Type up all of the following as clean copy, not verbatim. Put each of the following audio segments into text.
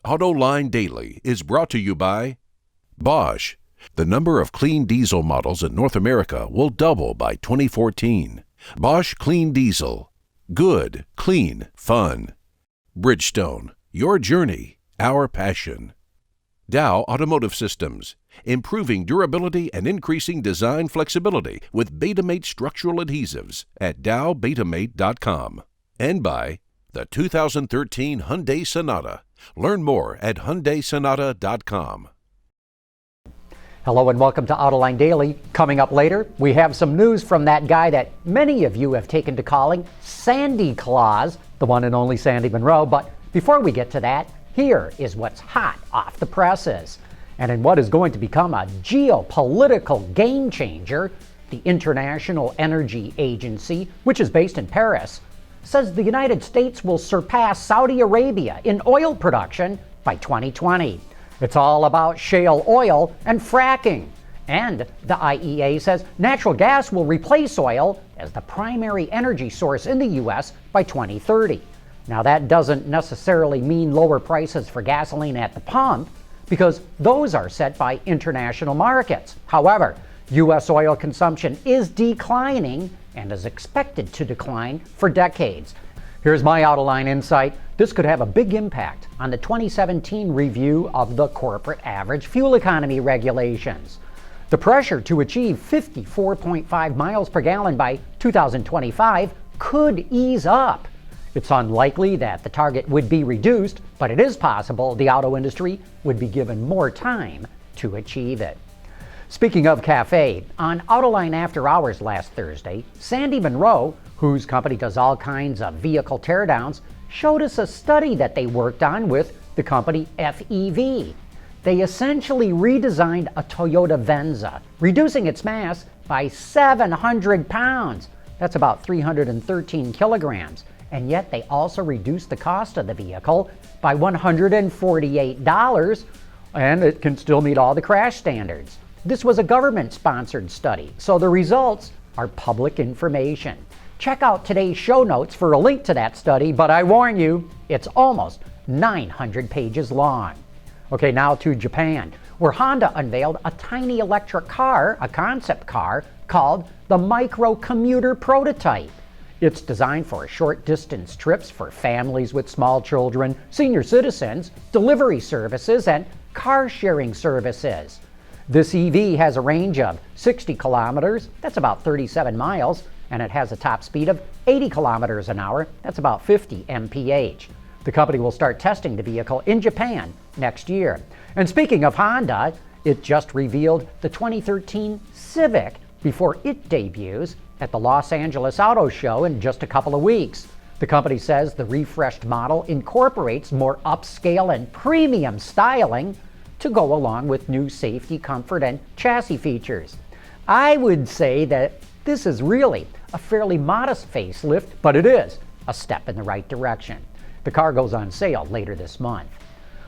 Autoline Daily is brought to you by Bosch. The number of clean diesel models in North America will double by 2014. Bosch Clean Diesel. Good, clean, fun. Bridgestone. Your journey, our passion. Dow Automotive Systems. Improving durability and increasing design flexibility with Betamate structural adhesives at dowbetamate.com. And by the 2013 Hyundai Sonata. Learn more at HyundaiSonata.com. Hello and welcome to Autoline Daily. Coming up later, we have some news from that guy that many of you have taken to calling Sandy Claus, the one and only Sandy Monroe. But before we get to that, here is what's hot off the presses. And in what is going to become a geopolitical game changer, the International Energy Agency, which is based in Paris, says the United States will surpass Saudi Arabia in oil production by 2020. It's all about shale oil and fracking. And the IEA says natural gas will replace oil as the primary energy source in the U.S. by 2030. Now, that doesn't necessarily mean lower prices for gasoline at the pump, because those are set by international markets. However, U.S. oil consumption is declining and is expected to decline for decades. Here's my Autoline insight. This could have a big impact on the 2017 review of the corporate average fuel economy regulations. The pressure to achieve 54.5 miles per gallon by 2025 could ease up. It's unlikely that the target would be reduced, but it is possible the auto industry would be given more time to achieve it. Speaking of cafe, on Autoline After Hours last Thursday, Sandy Monroe, whose company does all kinds of vehicle teardowns, showed us a study that they worked on with the company FEV. They essentially redesigned a Toyota Venza, reducing its mass by 700 pounds. That's about 313 kilograms. And yet they also reduced the cost of the vehicle by $148, and it can still meet all the crash standards. This was a government-sponsored study, so the results are public information. Check out today's show notes for a link to that study, but I warn you, it's almost 900 pages long. Okay, now to Japan, where Honda unveiled a tiny electric car, a concept car, called the Micro Commuter Prototype. It's designed for short-distance trips for families with small children, senior citizens, delivery services, and car-sharing services. This EV has a range of 60 kilometers, that's about 37 miles, and it has a top speed of 80 kilometers an hour, that's about 50 mph. The company will start testing the vehicle in Japan next year. And speaking of Honda, it just revealed the 2013 Civic before it debuts at the Los Angeles Auto Show in just a couple of weeks. The company says the refreshed model incorporates more upscale and premium styling to go along with new safety, comfort, and chassis features. I would say that this is really a fairly modest facelift, but it is a step in the right direction. The car goes on sale later this month.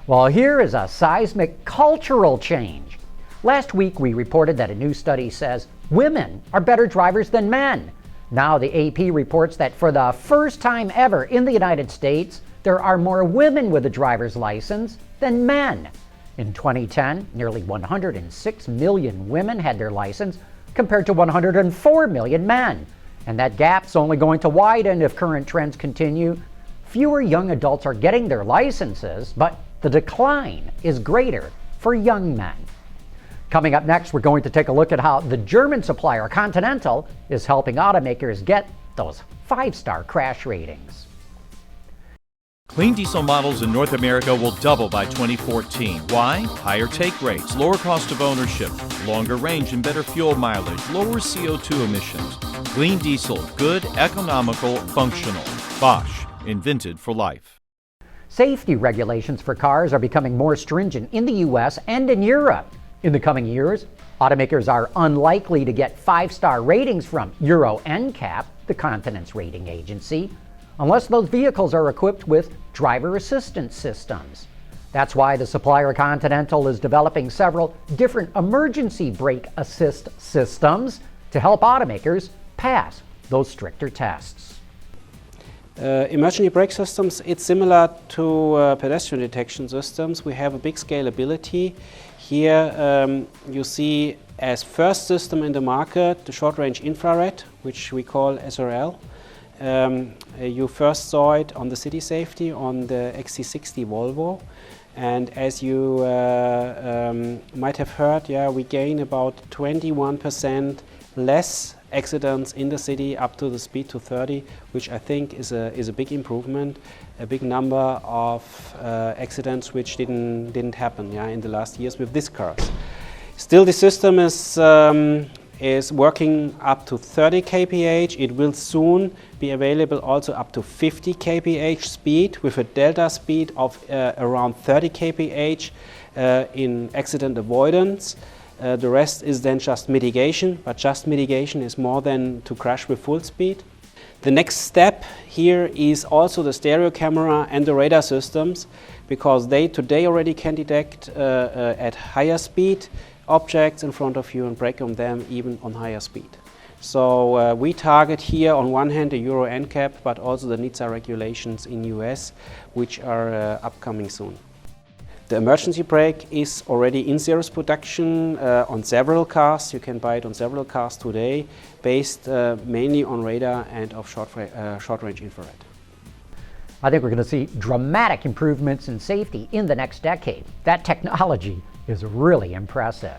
Well, here is a seismic cultural change. Last week we reported that a new study says women are better drivers than men. Now the AP reports that for the first time ever in the United States, there are more women with a driver's license than men. In 2010, nearly 106 million women had their license compared to 104 million men. And that gap's only going to widen if current trends continue. Fewer young adults are getting their licenses, but the decline is greater for young men. Coming up next, we're going to take a look at how the German supplier Continental is helping automakers get those 5-star crash ratings. Clean diesel models in North America will double by 2014. Why? Higher take rates, lower cost of ownership, longer range and better fuel mileage, lower CO2 emissions. Clean diesel, good, economical, functional. Bosch, invented for life. Safety regulations for cars are becoming more stringent in the U.S. and in Europe. In the coming years, automakers are unlikely to get 5-star ratings from Euro NCAP, the continent's rating agency, unless those vehicles are equipped with driver assistance systems. That's why the supplier Continental is developing several different emergency brake assist systems to help automakers pass those stricter tests. Emergency brake systems, it's similar to pedestrian detection systems. We have a big scalability. Here you see as first system in the market the short-range infrared, which we call SRL. You first saw it on the city safety on the XC60 Volvo. And as you might have heard, we gain about 21% less accidents in the city up to the speed to 30, which I think is a big improvement, a big number of accidents which didn't happen in the last years with these cars. Still, the system is working up to 30 kph. It will soon be available also up to 50 kph speed with a delta speed of around 30 kph in accident avoidance. The rest is then just mitigation, but just mitigation is more than to crash with full speed. The next step here is also the stereo camera and the radar systems, because they today already can detect at higher speed objects in front of you and brake on them even on higher speed. So we target here on one hand the Euro NCAP, but also the NHTSA regulations in US, which are upcoming soon. The emergency brake is already in series production on several cars. You can buy it on several cars today, based mainly on radar and of short-range infrared. I think we're going to see dramatic improvements in safety in the next decade. That technology is really impressive.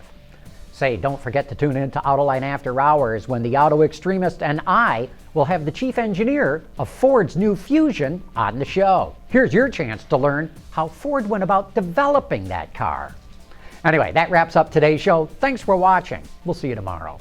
Say, don't forget to tune in to Autoline After Hours, when the auto extremist and I will have the chief engineer of Ford's new Fusion on the show. Here's your chance to learn how Ford went about developing that car. Anyway, that wraps up today's show. Thanks for watching. We'll see you tomorrow.